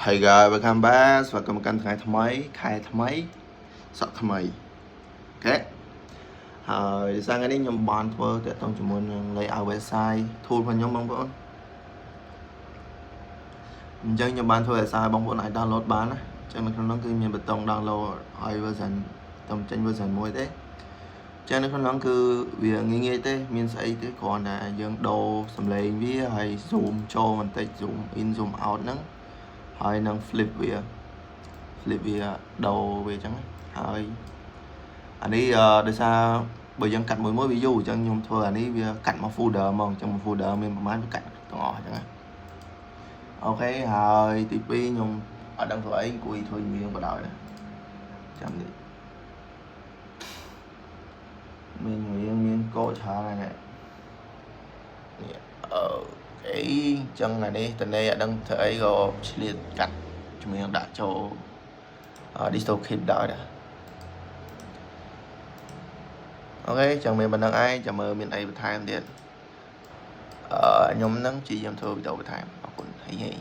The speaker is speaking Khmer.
Hey guys, welcome back ស្វាគមន៍កាន់ថ្ងៃថ្មីខែថ្មីសក់ថ្មីអូខេហើយសារថ្ងៃនេះខ្ញុំបានធ្វើទាក់ទងជាមួយនឹង layout website tool របស់ខ្ញុំបងប្អូនអញ្ចឹងខ្ញុំបានធ្វើឲ្យសារបងប្អូនអាច download បានណាអញ្ចឹងនៅក្នុងនោះគឺមានប៊ូតុង download ហើយ version តំចេញ version 1ទេអញ្ចឹងនៅក្នុងនោះគឺវាងាយទេមានស្អីទេគ្រាន់តែយើងដូរសំឡេងវាហើយ zoom ចូលបន្តិច zoom in zoom out ហ្នឹងហើយនឹង flip វាដូរវាអញ្ចឹងហើយអានេះដោយសារបើយើងកាត់មួយវាយូរអញ្ចឹងខ្ញុំធ្វើអានេះវាកាត់មក folder ហ្មងអញ្ចឹងមួយ folder មានប្រហែលវាកាត់ទាំងអស់អញ្ចឹងអូខេហើយទី2ខ្ញុំអត់ដឹងធ្វើអីអង្គុយធ្វើញៀងបដ ாய் ចាំនេះមានកូដច្រើនហើយនេះអូខេអញ្ចឹងអានេះតនេអត់ដឹងធ្វើអីក៏ឆ្លៀតកាត់ជំនាញដាក់ចូល DistroKid ដល់ដែរអូខេចាំមានប៉ុណ្្នឹងឯងចាំមើលមានអីបន្ថែមទៀតខ្ញុំនឹងជាយាមធ្វើវីដេអូបន្ថែមអរគុណហេ